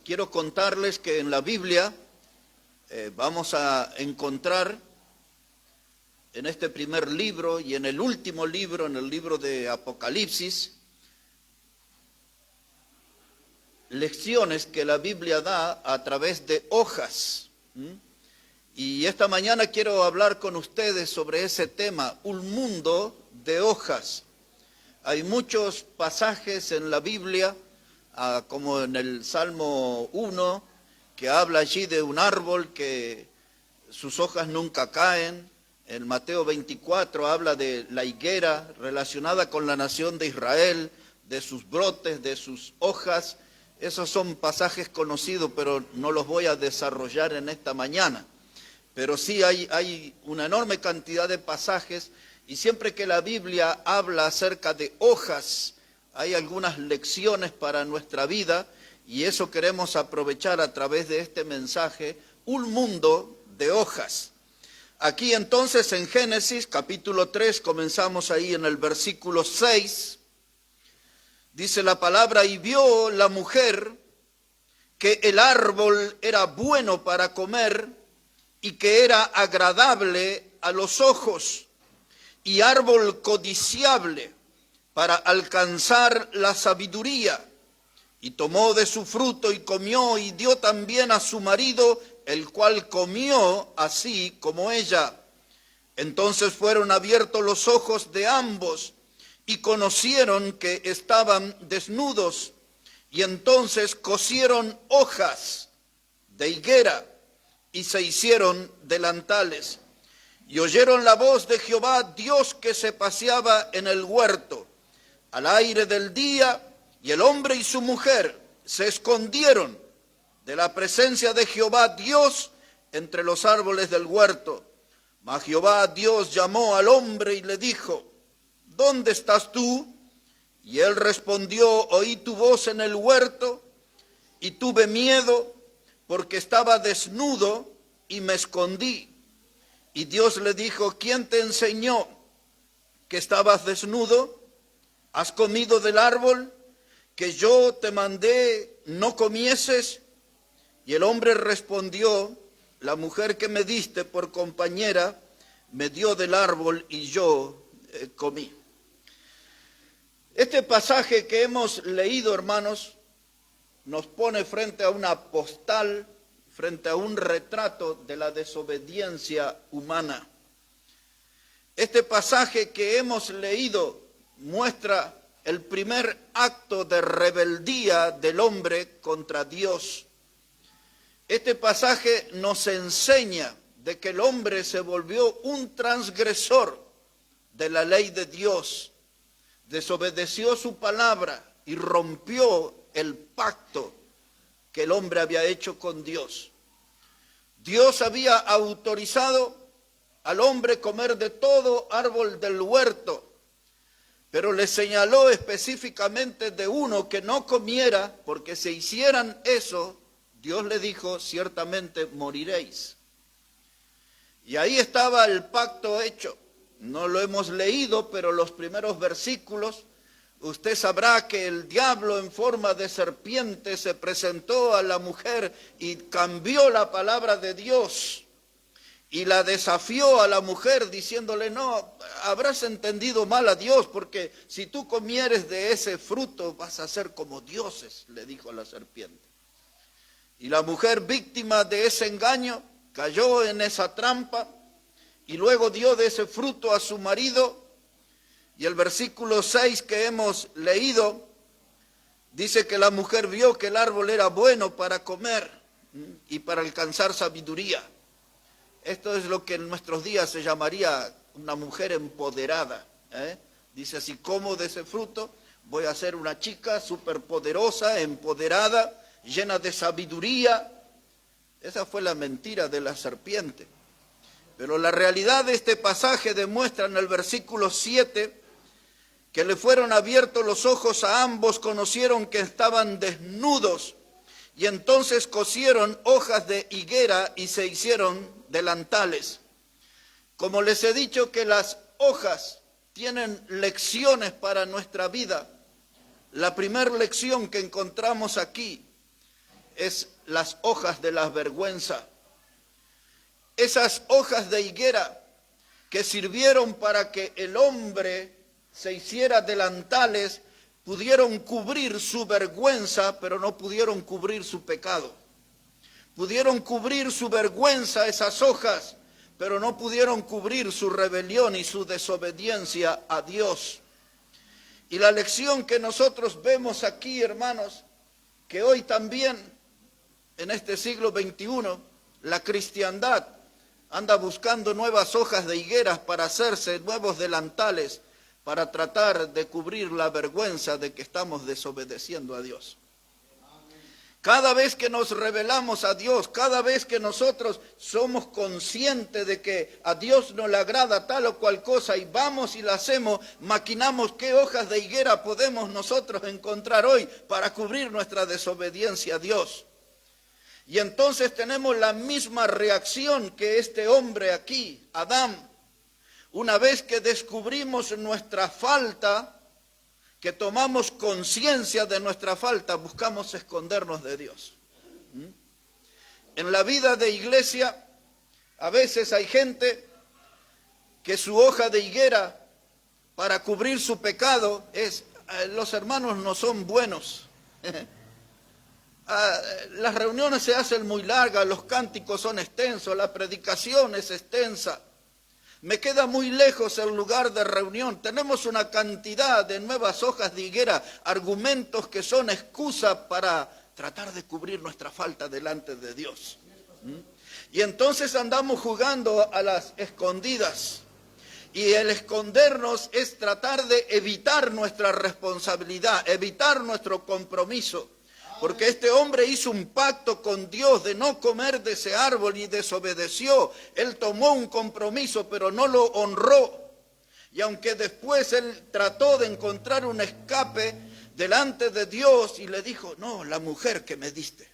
quiero contarles que en la Biblia vamos a encontrar en este primer libro y en el último libro, en el libro de Apocalipsis, lecciones que la Biblia da a través de hojas. Y esta mañana quiero hablar con ustedes sobre ese tema, un mundo de hojas. Hay muchos pasajes en la Biblia, como en el Salmo 1, que habla allí de un árbol que sus hojas nunca caen. En Mateo 24 habla de la higuera relacionada con la nación de Israel, de sus brotes, de sus hojas. Esos son pasajes conocidos, pero no los voy a desarrollar en esta mañana. Pero sí hay una enorme cantidad de pasajes, y siempre que la Biblia habla acerca de hojas, hay algunas lecciones para nuestra vida, y eso queremos aprovechar a través de este mensaje, un mundo de hojas. Aquí entonces en Génesis capítulo 3, comenzamos ahí en el versículo 6, dice la palabra: y vio la mujer que el árbol era bueno para comer y que era agradable a los ojos y árbol codiciable para alcanzar la sabiduría. Y tomó de su fruto y comió, y dio también a su marido, el cual comió así como ella. Entonces fueron abiertos los ojos de ambos, y conocieron que estaban desnudos, y entonces cosieron hojas de higuera, y se hicieron delantales. Y oyeron la voz de Jehová Dios que se paseaba en el huerto al aire del día, y el hombre y su mujer se escondieron de la presencia de Jehová Dios entre los árboles del huerto. Mas Jehová Dios llamó al hombre y le dijo: ¿dónde estás tú? Y él respondió: oí tu voz en el huerto, y tuve miedo, porque estaba desnudo y me escondí. Y Dios le dijo: ¿quién te enseñó que estabas desnudo? ¿Has comido del árbol que yo te mandé no comieses? Y el hombre respondió: la mujer que me diste por compañera me dio del árbol y yo comí. Este pasaje que hemos leído, hermanos, nos pone frente a una postal, frente a un retrato de la desobediencia humana. Este pasaje que hemos leído muestra el primer acto de rebeldía del hombre contra Dios. Este pasaje nos enseña de que el hombre se volvió un transgresor de la ley de Dios, desobedeció su palabra y rompió el pacto que el hombre había hecho con Dios. Dios había autorizado al hombre comer de todo árbol del huerto, pero le señaló específicamente de uno que no comiera, porque si hicieran eso, Dios le dijo: ciertamente moriréis. Y ahí estaba el pacto hecho. No lo hemos leído, pero los primeros versículos, usted sabrá que el diablo en forma de serpiente se presentó a la mujer y cambió la palabra de Dios. Y la desafió a la mujer diciéndole: no, habrás entendido mal a Dios, porque si tú comieres de ese fruto vas a ser como dioses, le dijo a la serpiente. Y la mujer, víctima de ese engaño, cayó en esa trampa y luego dio de ese fruto a su marido. Y el versículo 6 que hemos leído dice que la mujer vio que el árbol era bueno para comer y para alcanzar sabiduría. Esto es lo que en nuestros días se llamaría una mujer empoderada. Dice: si como de ese fruto, voy a ser una chica superpoderosa, empoderada, llena de sabiduría. Esa fue la mentira de la serpiente. Pero la realidad de este pasaje demuestra en el versículo 7 que le fueron abiertos los ojos a ambos, conocieron que estaban desnudos, y entonces cosieron hojas de higuera y se hicieron delantales. Como les he dicho que las hojas tienen lecciones para nuestra vida, La primera lección que encontramos aquí es las hojas de la vergüenza. Esas hojas de higuera que sirvieron para que el hombre se hiciera delantales, pudieron cubrir su vergüenza, pero no pudieron cubrir su pecado. Pudieron cubrir su vergüenza esas hojas, pero no pudieron cubrir su rebelión y su desobediencia a Dios. Y la lección que nosotros vemos aquí, hermanos, que hoy también, en este siglo XXI, la cristiandad anda buscando nuevas hojas de higueras para hacerse nuevos delantales, para tratar de cubrir la vergüenza de que estamos desobedeciendo a Dios. Cada vez que nos rebelamos a Dios, cada vez que nosotros somos conscientes de que a Dios no le agrada tal o cual cosa y vamos y la hacemos, maquinamos qué hojas de higuera podemos nosotros encontrar hoy para cubrir nuestra desobediencia a Dios. Y entonces tenemos la misma reacción que este hombre aquí, Adán. Una vez que descubrimos nuestra falta, que tomamos conciencia de nuestra falta, buscamos escondernos de Dios. En la vida de iglesia, a veces hay gente que su hoja de higuera para cubrir su pecado es, los hermanos no son buenos. Las reuniones se hacen muy largas, los cánticos son extensos, la predicación es extensa. Me queda muy lejos el lugar de reunión. Tenemos una cantidad de nuevas hojas de higuera, argumentos que son excusa para tratar de cubrir nuestra falta delante de Dios. Y entonces andamos jugando a las escondidas. Y el escondernos es tratar de evitar nuestra responsabilidad, evitar nuestro compromiso. Porque este hombre hizo un pacto con Dios de no comer de ese árbol y desobedeció. Él tomó un compromiso, pero no lo honró. Y aunque después él trató de encontrar un escape delante de Dios y le dijo, no, la mujer que me diste.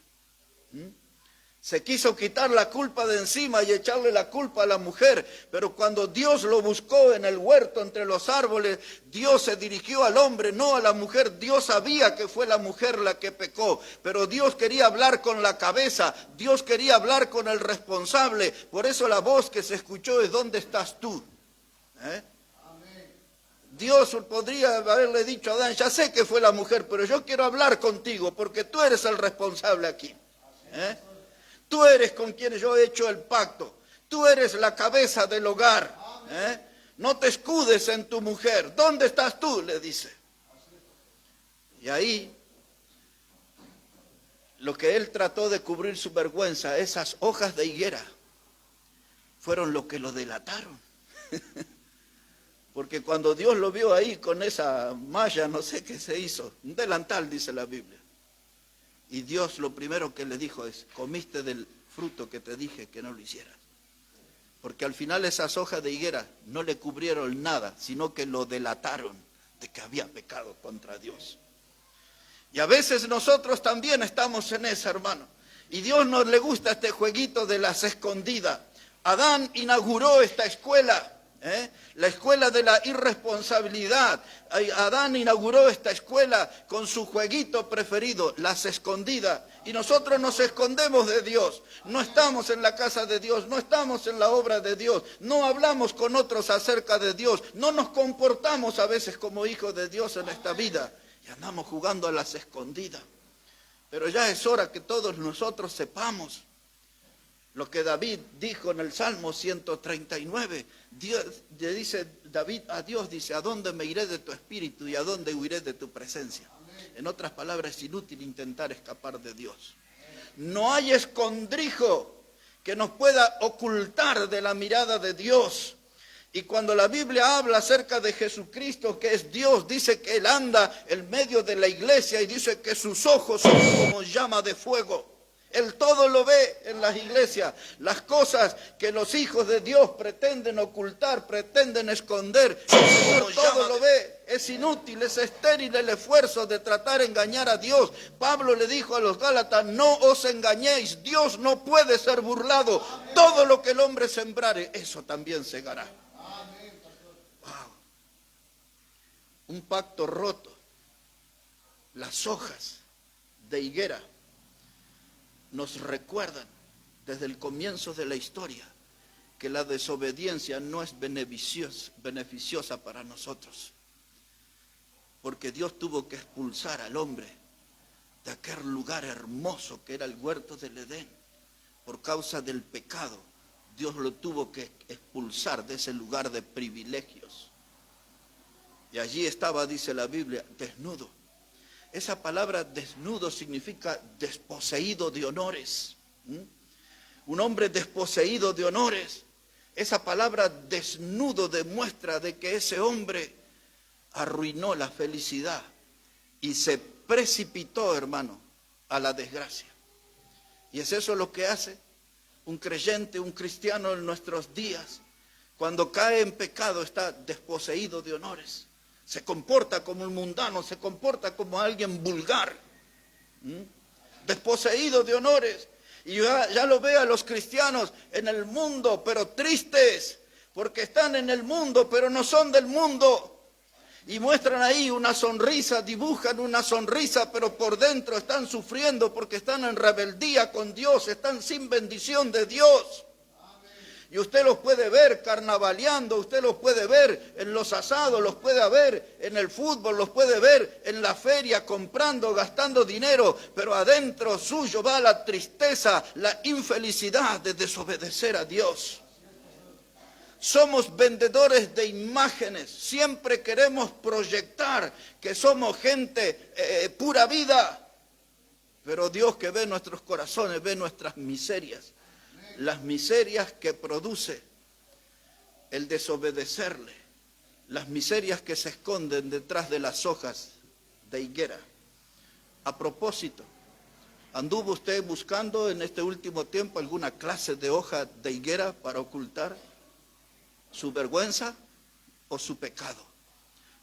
Se quiso quitar la culpa de encima y echarle la culpa a la mujer, pero cuando Dios lo buscó en el huerto entre los árboles, Dios se dirigió al hombre, no a la mujer. Dios sabía que fue la mujer la que pecó, pero Dios quería hablar con la cabeza, Dios quería hablar con el responsable. Por eso la voz que se escuchó es, ¿dónde estás tú? Dios podría haberle dicho a Adán, ya sé que fue la mujer, pero yo quiero hablar contigo porque tú eres el responsable aquí. Tú eres con quien yo he hecho el pacto. Tú eres la cabeza del hogar. No te escudes en tu mujer. ¿Dónde estás tú? Le dice. Y ahí, lo que él trató de cubrir su vergüenza, esas hojas de higuera, fueron lo que lo delataron. Porque cuando Dios lo vio ahí con esa malla, no sé qué se hizo, un delantal dice la Biblia. Y Dios lo primero que le dijo es, comiste del fruto que te dije que no lo hicieras. Porque al final esas hojas de higuera no le cubrieron nada, sino que lo delataron de que había pecado contra Dios. Y a veces nosotros también estamos en esa, hermano. Y Dios no le gusta este jueguito de las escondidas. Adán inauguró esta escuela. La escuela de la irresponsabilidad. Adán inauguró esta escuela con su jueguito preferido, las escondidas. Y nosotros nos escondemos de Dios. No estamos en la casa de Dios, no estamos en la obra de Dios, no hablamos con otros acerca de Dios, no nos comportamos a veces como hijos de Dios en esta vida. Y andamos jugando a las escondidas. Pero ya es hora que todos nosotros sepamos lo que David dijo en el Salmo 139. Dios, le dice David a Dios, dice, ¿a dónde me iré de tu espíritu y a dónde huiré de tu presencia? En otras palabras, es inútil intentar escapar de Dios. No hay escondrijo que nos pueda ocultar de la mirada de Dios. Y cuando la Biblia habla acerca de Jesucristo, que es Dios, dice que Él anda en medio de la iglesia y dice que sus ojos son como llama de fuego. Él todo lo ve en las iglesias. Las cosas que los hijos de Dios pretenden ocultar, pretenden esconder, el Señor todo lo ve. Es inútil, es estéril el esfuerzo de tratar de engañar a Dios. Pablo le dijo a los Gálatas, no os engañéis, Dios no puede ser burlado. Todo lo que el hombre sembrare, eso también segará. Wow. Un pacto roto. Las hojas de higuera nos recuerdan desde el comienzo de la historia que la desobediencia no es beneficiosa para nosotros, porque Dios tuvo que expulsar al hombre de aquel lugar hermoso que era el huerto del Edén. Por causa del pecado, Dios lo tuvo que expulsar de ese lugar de privilegios. Y allí estaba, dice la Biblia, desnudo. Esa palabra desnudo significa desposeído de honores. Un hombre desposeído de honores. Esa palabra desnudo demuestra de que ese hombre arruinó la felicidad y se precipitó, hermano, a la desgracia. Y es eso lo que hace un creyente, un cristiano en nuestros días. Cuando cae en pecado está desposeído de honores. Se comporta como un mundano, se comporta como alguien vulgar. Desposeído de honores. Y ya lo ve a los cristianos en el mundo, pero tristes, porque están en el mundo, pero no son del mundo. Y muestran ahí una sonrisa, dibujan una sonrisa, pero por dentro están sufriendo porque están en rebeldía con Dios, están sin bendición de Dios. Y usted los puede ver carnavaleando, usted los puede ver en los asados, los puede ver en el fútbol, los puede ver en la feria comprando, gastando dinero, pero adentro suyo va la tristeza, la infelicidad de desobedecer a Dios. Somos vendedores de imágenes, siempre queremos proyectar que somos gente pura vida, pero Dios que ve nuestros corazones, ve nuestras miserias. Las miserias que produce el desobedecerle, las miserias que se esconden detrás de las hojas de higuera. A propósito, ¿anduvo usted buscando en este último tiempo alguna clase de hoja de higuera para ocultar su vergüenza o su pecado?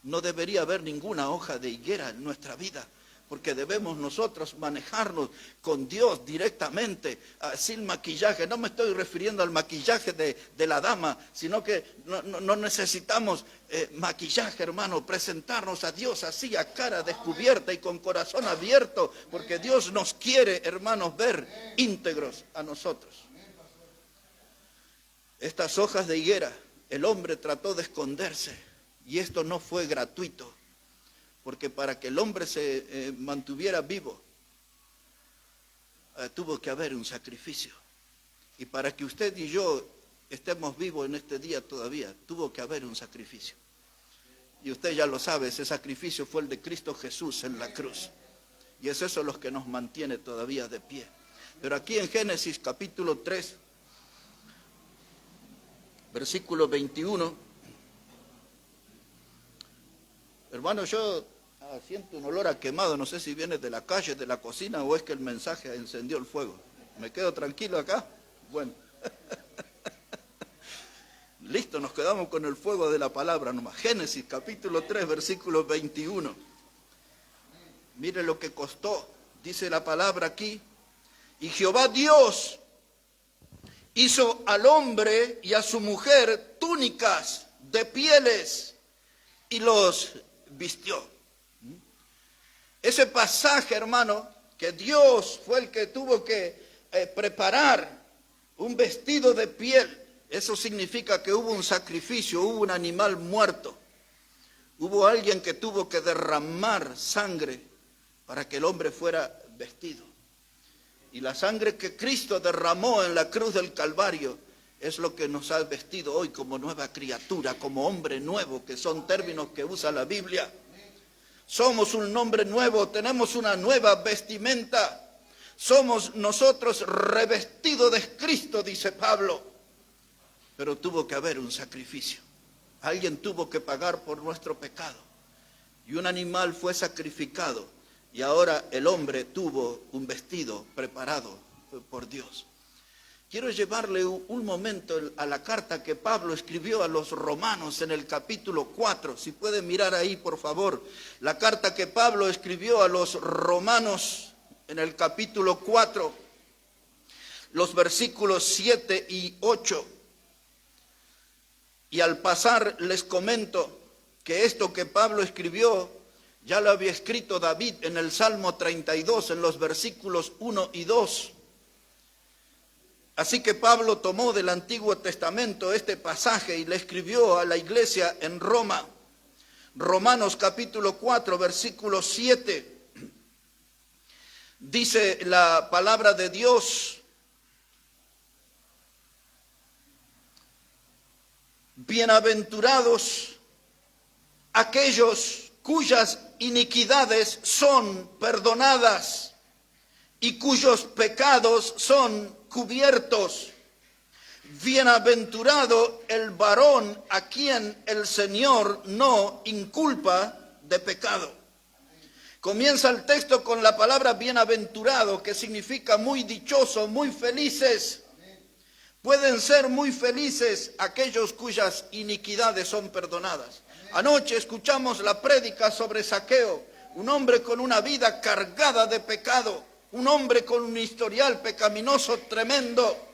No debería haber ninguna hoja de higuera en nuestra vida, porque debemos nosotros manejarnos con Dios directamente, sin maquillaje. No me estoy refiriendo al maquillaje de la dama, sino que no necesitamos maquillaje, hermano, presentarnos a Dios así, a cara descubierta y con corazón abierto, porque Dios nos quiere, hermanos, ver íntegros a nosotros. Estas hojas de higuera, el hombre trató de esconderse, y esto no fue gratuito. Porque para que el hombre se mantuviera vivo, tuvo que haber un sacrificio. Y para que usted y yo estemos vivos en este día todavía, tuvo que haber un sacrificio. Y usted ya lo sabe, ese sacrificio fue el de Cristo Jesús en la cruz. Y es eso lo que nos mantiene todavía de pie. Pero aquí en Génesis capítulo 3, versículo 21... Hermano, yo siento un olor a quemado, no sé si viene de la calle, de la cocina, o es que el mensaje encendió el fuego. ¿Me quedo tranquilo acá? Bueno. Listo, nos quedamos con el fuego de la palabra nomás. Génesis, capítulo 3, versículo 21. Mire lo que costó, dice la palabra aquí. Y Jehová Dios hizo al hombre y a su mujer túnicas de pieles y los vistió. Ese pasaje, hermano, que Dios fue el que tuvo que preparar un vestido de piel, eso significa que hubo un sacrificio, hubo un animal muerto, hubo alguien que tuvo que derramar sangre para que el hombre fuera vestido. Y la sangre que Cristo derramó en la cruz del Calvario es lo que nos ha vestido hoy como nueva criatura, como hombre nuevo, que son términos que usa la Biblia. Somos un hombre nuevo, tenemos una nueva vestimenta. Somos nosotros revestidos de Cristo, dice Pablo. Pero tuvo que haber un sacrificio. Alguien tuvo que pagar por nuestro pecado. Y un animal fue sacrificado. Y ahora el hombre tuvo un vestido preparado por Dios. Quiero llevarle un momento a la carta que Pablo escribió a los romanos en el capítulo 4. Si pueden mirar ahí, por favor. La carta que Pablo escribió a los romanos en el capítulo 4, los versículos 7 y 8. Y al pasar les comento que esto que Pablo escribió Ya lo había escrito David en el Salmo 32, en los versículos 1 y 2. Así que Pablo tomó del Antiguo Testamento este pasaje y le escribió a la iglesia en Roma. Romanos capítulo 4, versículo 7. Dice la palabra de Dios: bienaventurados aquellos cuyas iniquidades son perdonadas y cuyos pecados son cubiertos. Bienaventurado el varón a quien el Señor no inculpa de pecado. Comienza el texto con la palabra bienaventurado, que significa muy dichoso, muy felices. Pueden ser muy felices aquellos cuyas iniquidades son perdonadas. Anoche escuchamos la prédica sobre Zaqueo, un hombre con una vida cargada de pecado, un hombre con un historial pecaminoso tremendo.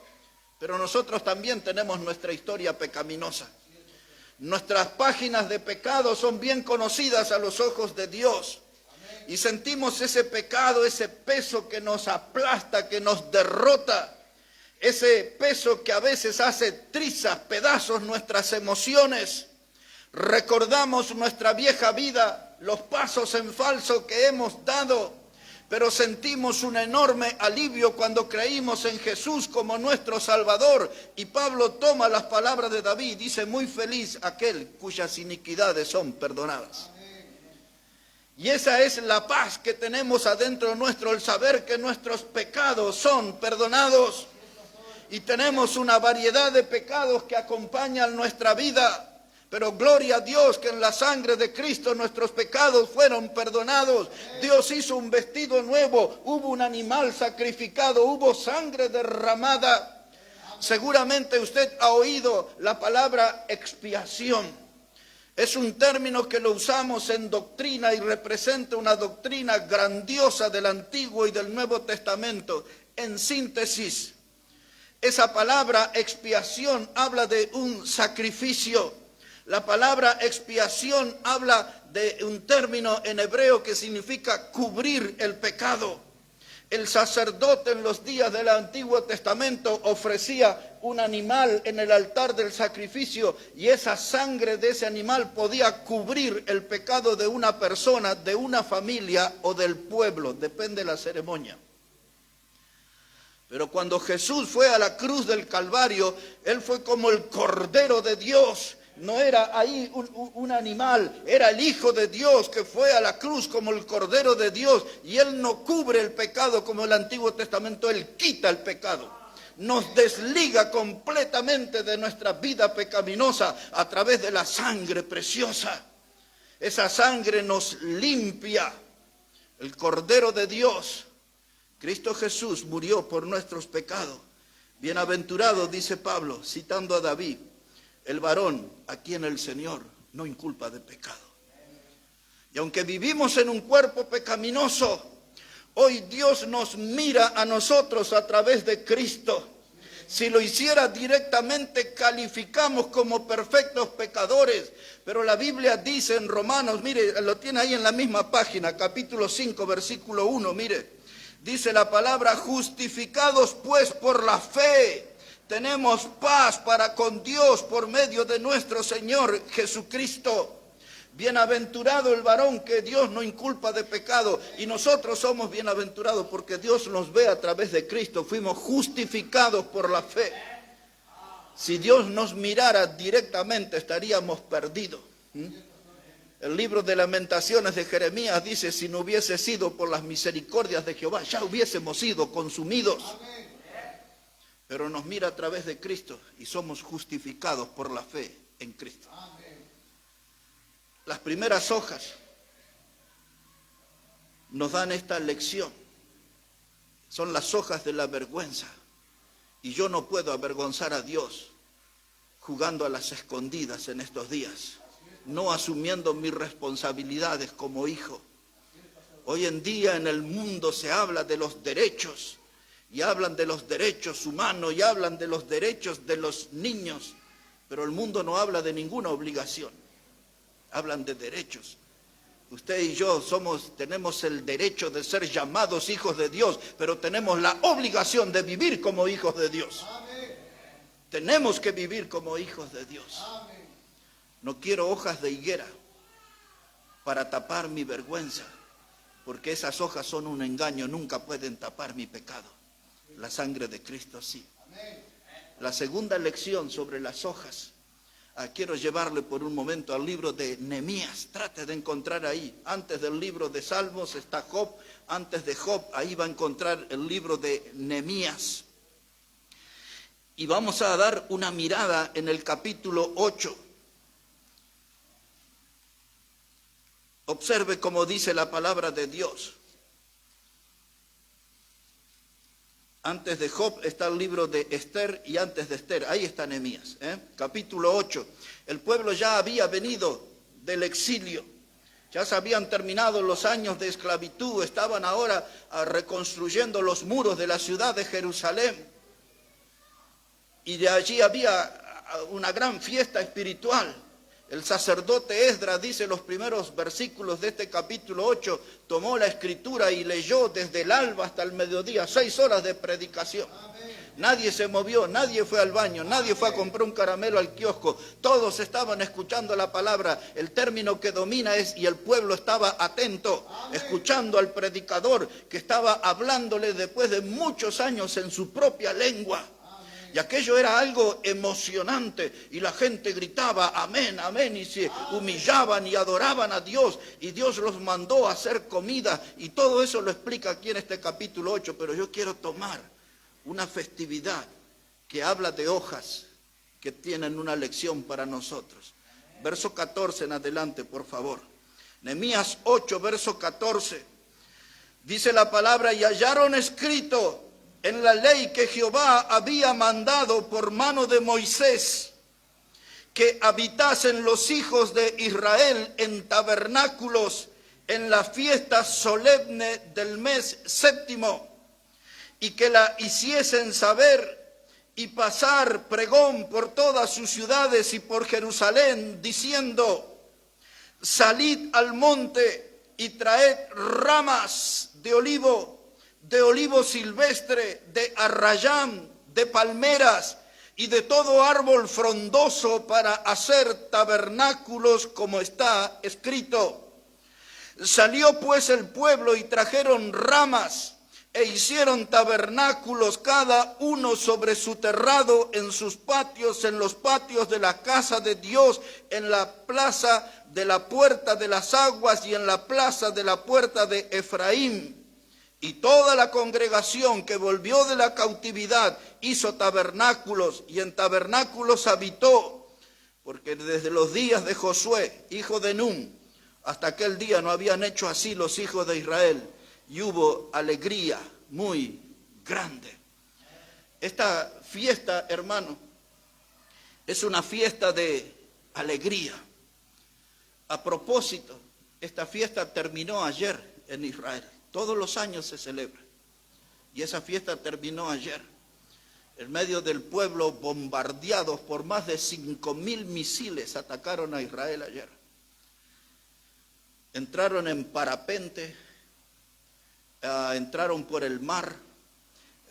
Pero nosotros también tenemos nuestra historia pecaminosa. Nuestras páginas de pecado son bien conocidas a los ojos de Dios. Y sentimos ese pecado, ese peso que nos aplasta, que nos derrota. Ese peso que a veces hace trizas, pedazos nuestras emociones. Recordamos nuestra vieja vida, los pasos en falso que hemos dado, pero sentimos un enorme alivio cuando creímos en Jesús como nuestro Salvador. Y Pablo toma las palabras de David y dice: muy feliz aquel cuyas iniquidades son perdonadas. Y esa es la paz que tenemos adentro nuestro, el saber que nuestros pecados son perdonados. Y tenemos una variedad de pecados que acompañan nuestra vida. Pero gloria a Dios que en la sangre de Cristo nuestros pecados fueron perdonados. Dios hizo un vestido nuevo, hubo un animal sacrificado, hubo sangre derramada. Seguramente usted ha oído la palabra expiación. Es un término que lo usamos en doctrina y representa una doctrina grandiosa del Antiguo y del Nuevo Testamento. En síntesis, esa palabra expiación habla de un sacrificio. La palabra expiación habla de un término en hebreo que significa cubrir el pecado. El sacerdote en los días del Antiguo Testamento ofrecía un animal en el altar del sacrificio y esa sangre de ese animal podía cubrir el pecado de una persona, de una familia o del pueblo, depende de la ceremonia. Pero cuando Jesús fue a la cruz del Calvario, Él fue como el Cordero de Dios. No era ahí un animal, era el Hijo de Dios que fue a la cruz como el Cordero de Dios. Y Él no cubre el pecado como el Antiguo Testamento, Él quita el pecado. Nos desliga completamente de nuestra vida pecaminosa a través de la sangre preciosa. Esa sangre nos limpia. El Cordero de Dios, Cristo Jesús, murió por nuestros pecados. Bienaventurado, dice Pablo, citando a David, el varón a quien el Señor no inculpa de pecado. Y aunque vivimos en un cuerpo pecaminoso, hoy Dios nos mira a nosotros a través de Cristo. Si lo hiciera directamente, calificamos como perfectos pecadores. Pero la Biblia dice en Romanos, mire, lo tiene ahí en la misma página, capítulo 5, versículo 1, mire. Dice la palabra: justificados pues por la fe, tenemos paz para con Dios por medio de nuestro Señor Jesucristo. Bienaventurado el varón que Dios no inculpa de pecado. Y nosotros somos bienaventurados porque Dios nos ve a través de Cristo. Fuimos justificados por la fe. Si Dios nos mirara directamente, estaríamos perdidos. El libro de Lamentaciones de Jeremías dice: si no hubiese sido por las misericordias de Jehová, ya hubiésemos sido consumidos. Pero nos mira a través de Cristo y somos justificados por la fe en Cristo. Las primeras hojas nos dan esta lección. Son las hojas de la vergüenza. Y yo no puedo avergonzar a Dios jugando a las escondidas en estos días, no asumiendo mis responsabilidades como hijo. Hoy en día en el mundo se habla de los derechos. Y hablan de los derechos humanos y hablan de los derechos de los niños. Pero el mundo no habla de ninguna obligación. Hablan de derechos. Usted y yo tenemos el derecho de ser llamados hijos de Dios, pero tenemos la obligación de vivir como hijos de Dios. Tenemos que vivir como hijos de Dios. No quiero hojas de higuera para tapar mi vergüenza, porque esas hojas son un engaño, nunca pueden tapar mi pecado. La sangre de Cristo sí. La segunda lección sobre las hojas. Quiero llevarle por un momento al libro de Nehemías. Trate de encontrar ahí. Antes del libro de Salmos está Job. Antes de Job, ahí va a encontrar el libro de Nehemías. Y vamos a dar una mirada en el capítulo 8. Observe cómo dice la palabra de Dios. Antes de Job está el libro de Esther y antes de Esther, ahí está Nehemías, capítulo 8. El pueblo ya había venido del exilio, ya se habían terminado los años de esclavitud, estaban ahora reconstruyendo los muros de la ciudad de Jerusalén. Y de allí había una gran fiesta espiritual. El sacerdote Esdras, dice los primeros versículos de este capítulo 8, tomó la escritura y leyó desde el alba hasta el mediodía, 6 horas de predicación. Nadie se movió, nadie fue al baño, nadie fue a comprar un caramelo al kiosco. Todos estaban escuchando la palabra. El término que domina es, y el pueblo estaba atento, escuchando al predicador que estaba hablándole después de muchos años en su propia lengua. Y aquello era algo emocionante y la gente gritaba amén, amén, y se humillaban y adoraban a Dios y Dios los mandó a hacer comida y todo eso lo explica aquí en este capítulo 8, pero yo quiero tomar una festividad que habla de hojas que tienen una lección para nosotros. Verso 14 en adelante, por favor. Nehemías 8, verso 14. Dice la palabra, y hallaron escrito en la ley que Jehová había mandado por mano de Moisés, que habitasen los hijos de Israel en tabernáculos en la fiesta solemne del mes séptimo, y que la hiciesen saber y pasar pregón por todas sus ciudades y por Jerusalén, diciendo, salid al monte y traed ramas de olivo silvestre, de arrayán, de palmeras y de todo árbol frondoso para hacer tabernáculos como está escrito. Salió pues el pueblo y trajeron ramas e hicieron tabernáculos cada uno sobre su terrado en sus patios, en los patios de la casa de Dios, en la plaza de la puerta de las aguas y en la plaza de la puerta de Efraín. Y toda la congregación que volvió de la cautividad hizo tabernáculos y en tabernáculos habitó, porque desde los días de Josué, hijo de Nun, hasta aquel día no habían hecho así los hijos de Israel, y hubo alegría muy grande. Esta fiesta, hermano, es una fiesta de alegría. A propósito, esta fiesta terminó ayer en Israel. Todos los años se celebra. Y esa fiesta terminó ayer. En medio del pueblo, bombardeados por más de 5.000 misiles, atacaron a Israel ayer. Entraron en parapente, entraron por el mar,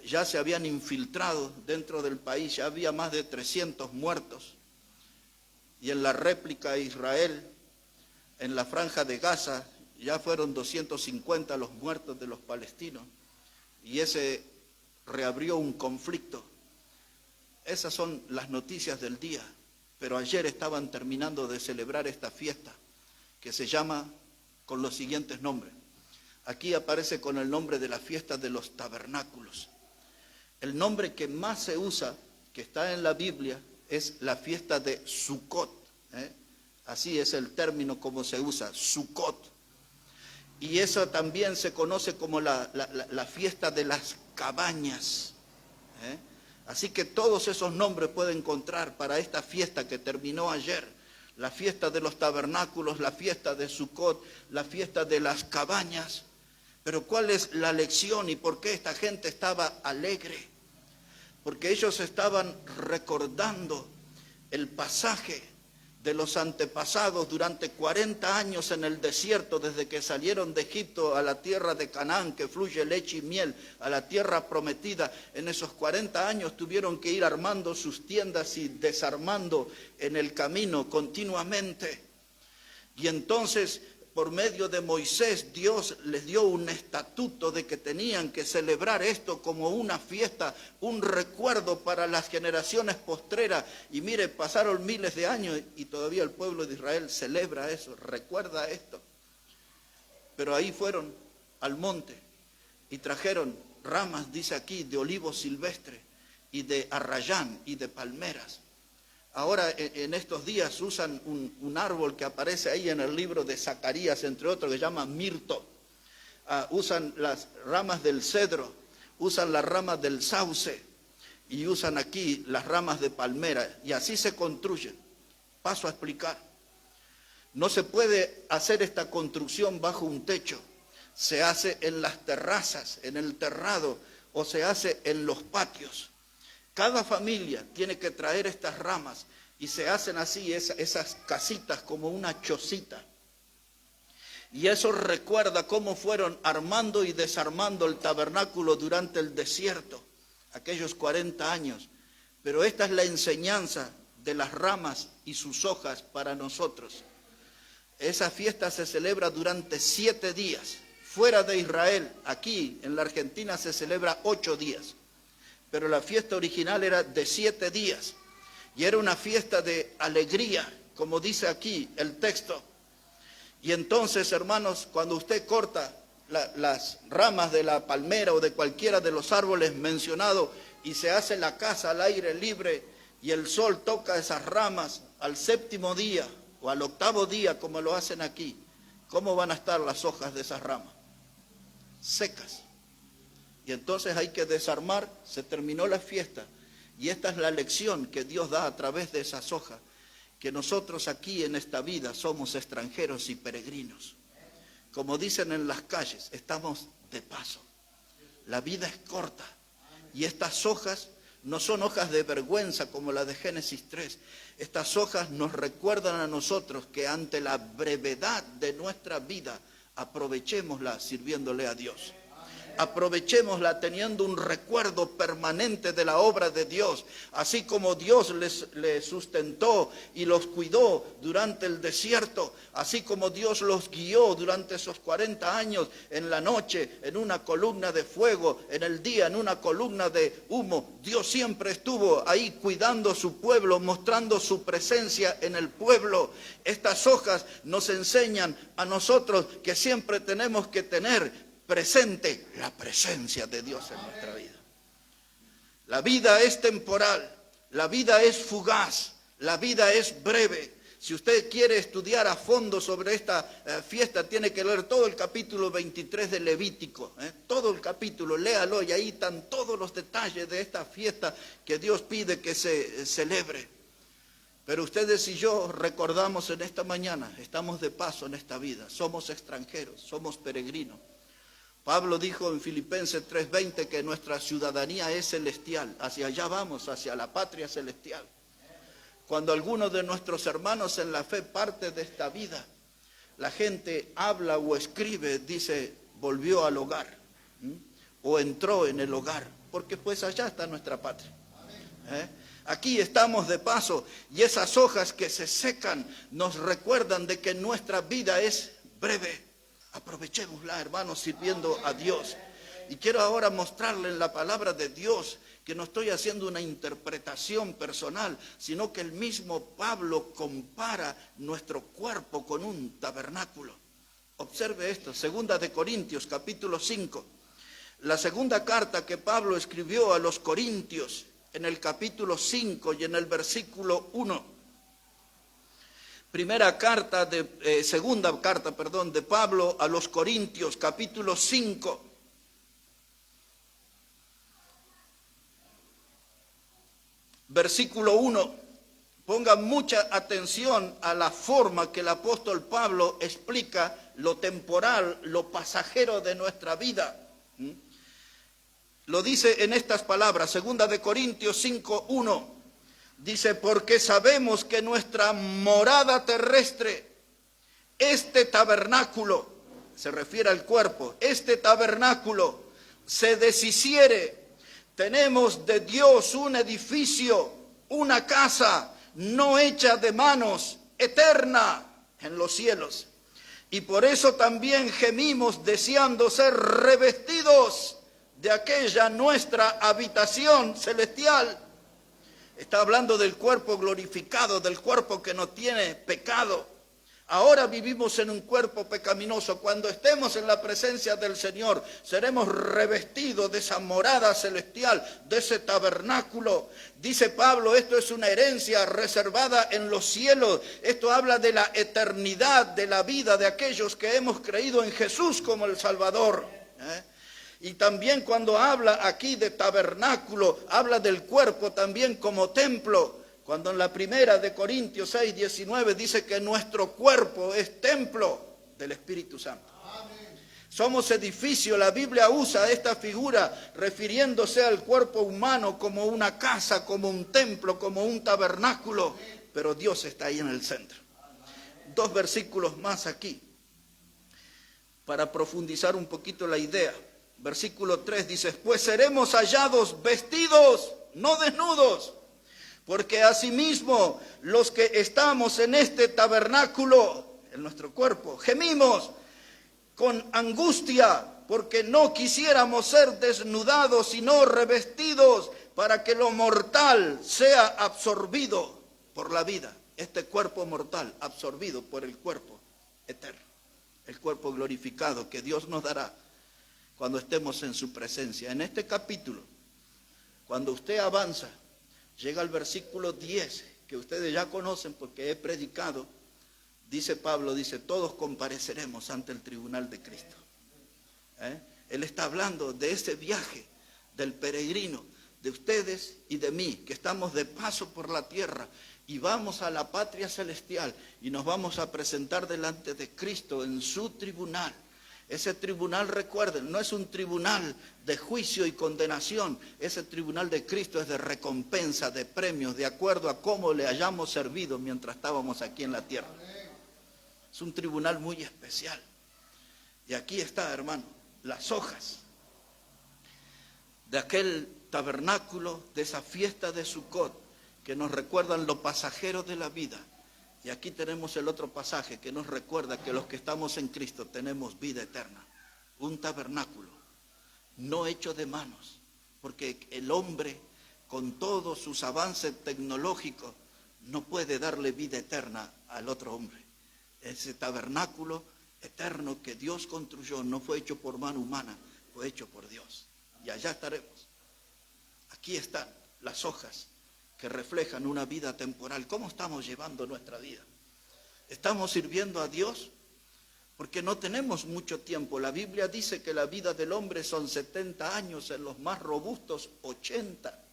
ya se habían infiltrado dentro del país, ya había más de 300 muertos. Y en la réplica a Israel, en la franja de Gaza, ya fueron 250 los muertos de los palestinos y ese reabrió un conflicto. Esas son las noticias del día, pero ayer estaban terminando de celebrar esta fiesta que se llama con los siguientes nombres. Aquí aparece con el nombre de la fiesta de los tabernáculos. El nombre que más se usa, que está en la Biblia, es la fiesta de Sukkot. Así es el término como se usa, Sukkot. Y eso también se conoce como la fiesta de las cabañas. Así que todos esos nombres pueden encontrar para esta fiesta que terminó ayer. La fiesta de los tabernáculos, la fiesta de Sukkot, la fiesta de las cabañas. Pero ¿cuál es la lección y por qué esta gente estaba alegre? Porque ellos estaban recordando el pasaje de los antepasados durante 40 años en el desierto, desde que salieron de Egipto a la tierra de Canaán, que fluye leche y miel, a la tierra prometida. En esos 40 años tuvieron que ir armando sus tiendas y desarmando en el camino continuamente. Y entonces, por medio de Moisés, Dios les dio un estatuto de que tenían que celebrar esto como una fiesta, un recuerdo para las generaciones postreras. Y mire, pasaron miles de años y todavía el pueblo de Israel celebra eso, recuerda esto. Pero ahí fueron al monte y trajeron ramas, dice aquí, de olivo silvestre y de arrayán y de palmeras. Ahora en estos días usan un árbol que aparece ahí en el libro de Zacarías, entre otros, que se llama mirto. Usan las ramas del cedro, usan las ramas del sauce y usan aquí las ramas de palmera. Y así se construyen. Paso a explicar. No se puede hacer esta construcción bajo un techo. Se hace en las terrazas, en el terrado, o se hace en los patios. Cada familia tiene que traer estas ramas y se hacen así esas casitas como una chocita. Y eso recuerda cómo fueron armando y desarmando el tabernáculo durante el desierto, aquellos 40 años. Pero esta es la enseñanza de las ramas y sus hojas para nosotros. Esa fiesta se celebra durante 7 días. Fuera de Israel, aquí en la Argentina se celebra 8 días. Pero la fiesta original era de 7 días. Y era una fiesta de alegría, como dice aquí el texto. Y entonces, hermanos, cuando usted corta las ramas de la palmera o de cualquiera de los árboles mencionados y se hace la casa al aire libre y el sol toca esas ramas al 7º día o al 8º día, como lo hacen aquí, ¿cómo van a estar las hojas de esas ramas? Secas. Y entonces hay que desarmar, se terminó la fiesta. Y esta es la lección que Dios da a través de esas hojas, que nosotros aquí en esta vida somos extranjeros y peregrinos. Como dicen en las calles, estamos de paso. La vida es corta. Y estas hojas no son hojas de vergüenza como la de Génesis 3. Estas hojas nos recuerdan a nosotros que ante la brevedad de nuestra vida, aprovechémosla sirviéndole a Dios. Aprovechémosla teniendo un recuerdo permanente de la obra de Dios, así como Dios les sustentó y los cuidó durante el desierto, así como Dios los guió durante esos 40 años, en la noche en una columna de fuego, en el día en una columna de humo. Dios siempre estuvo ahí cuidando su pueblo, mostrando su presencia en el pueblo. Estas hojas nos enseñan a nosotros que siempre tenemos que tener presente la presencia de Dios en nuestra vida. La vida es temporal, la vida es fugaz, la vida es breve. Si usted quiere estudiar a fondo sobre esta fiesta, tiene que leer todo el capítulo 23 de Levítico, todo el capítulo, léalo y ahí están todos los detalles de esta fiesta que Dios pide que se celebre. Pero ustedes y yo recordamos en esta mañana, estamos de paso en esta vida, somos extranjeros, somos peregrinos. Pablo dijo en Filipenses 3:20 que nuestra ciudadanía es celestial, hacia allá vamos, hacia la patria celestial. Cuando alguno de nuestros hermanos en la fe parte de esta vida, la gente habla o escribe, dice, volvió al hogar, o entró en el hogar, porque pues allá está nuestra patria. Aquí estamos de paso y esas hojas que se secan nos recuerdan de que nuestra vida es breve. Aprovechémosla, hermanos, sirviendo a Dios. Y quiero ahora mostrarle en la palabra de Dios que no estoy haciendo una interpretación personal, sino que el mismo Pablo compara nuestro cuerpo con un tabernáculo. Observe esto, 2 de Corintios, capítulo 5. La segunda carta que Pablo escribió a los Corintios, en el capítulo 5 y en el versículo 1. Segunda carta de Pablo a los Corintios, capítulo 5. Versículo 1. Pongan mucha atención a la forma que el apóstol Pablo explica lo temporal, lo pasajero de nuestra vida. Lo dice en estas palabras, 2 de Corintios 5:1. Dice, porque sabemos que nuestra morada terrestre, este tabernáculo, se refiere al cuerpo, este tabernáculo se deshiciere, tenemos de Dios un edificio, una casa no hecha de manos, eterna en los cielos. Y por eso también gemimos deseando ser revestidos de aquella nuestra habitación celestial. Está hablando del cuerpo glorificado, del cuerpo que no tiene pecado. Ahora vivimos en un cuerpo pecaminoso. Cuando estemos en la presencia del Señor, seremos revestidos de esa morada celestial, de ese tabernáculo. Dice Pablo, esto es una herencia reservada en los cielos. Esto habla de la eternidad, de la vida de aquellos que hemos creído en Jesús como el Salvador. Y también cuando habla aquí de tabernáculo, habla del cuerpo también como templo. Cuando en la primera de Corintios 6:19 dice que nuestro cuerpo es templo del Espíritu Santo. Amén. Somos edificio, la Biblia usa esta figura refiriéndose al cuerpo humano como una casa, como un templo, como un tabernáculo, pero Dios está ahí en el centro. 2 versículos más aquí, para profundizar un poquito la idea. Versículo 3 dice, pues seremos hallados vestidos, no desnudos. Porque asimismo los que estamos en este tabernáculo, en nuestro cuerpo, gemimos con angustia, porque no quisiéramos ser desnudados, sino revestidos, para que lo mortal sea absorbido por la vida. Este cuerpo mortal absorbido por el cuerpo eterno, el cuerpo glorificado que Dios nos dará cuando estemos en su presencia. En este capítulo, cuando usted avanza, llega al versículo 10, que ustedes ya conocen porque he predicado. Dice Pablo, dice, todos compareceremos ante el tribunal de Cristo. Él está hablando de ese viaje del peregrino, de ustedes y de mí, que estamos de paso por la tierra y vamos a la patria celestial y nos vamos a presentar delante de Cristo en su tribunal. Ese tribunal, recuerden, no es un tribunal de juicio y condenación. Ese tribunal de Cristo es de recompensa, de premios, de acuerdo a cómo le hayamos servido mientras estábamos aquí en la tierra. Es un tribunal muy especial. Y aquí está, hermano, las hojas de aquel tabernáculo, de esa fiesta de Sucot, que nos recuerdan lo pasajero de la vida. Y aquí tenemos el otro pasaje que nos recuerda que los que estamos en Cristo tenemos vida eterna. Un tabernáculo, no hecho de manos, porque el hombre, con todos sus avances tecnológicos, no puede darle vida eterna al otro hombre. Ese tabernáculo eterno que Dios construyó no fue hecho por mano humana, fue hecho por Dios. Y allá estaremos. Aquí están las hojas que reflejan una vida temporal. ¿Cómo estamos llevando nuestra vida? ¿Estamos sirviendo a Dios? Porque no tenemos mucho tiempo. La Biblia dice que la vida del hombre son 70 años, en los más robustos 80.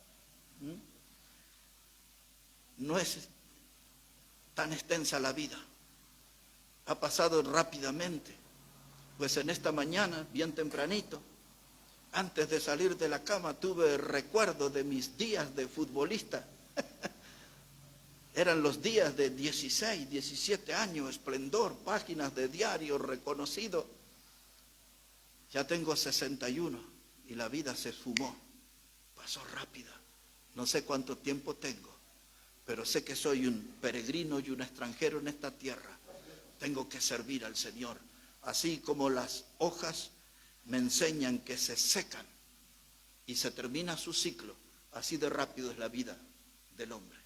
No es tan extensa la vida. Ha pasado rápidamente. Pues en esta mañana, bien tempranito, antes de salir de la cama, tuve recuerdo de mis días de futbolista. Eran los días de 16, 17 años, esplendor, páginas de diario reconocido. Ya tengo 61 y la vida se esfumó. Pasó rápida. No sé cuánto tiempo tengo, pero sé que soy un peregrino y un extranjero en esta tierra. Tengo que servir al Señor. Así como las hojas me enseñan que se secan y se termina su ciclo, así de rápido es la vida del hombre.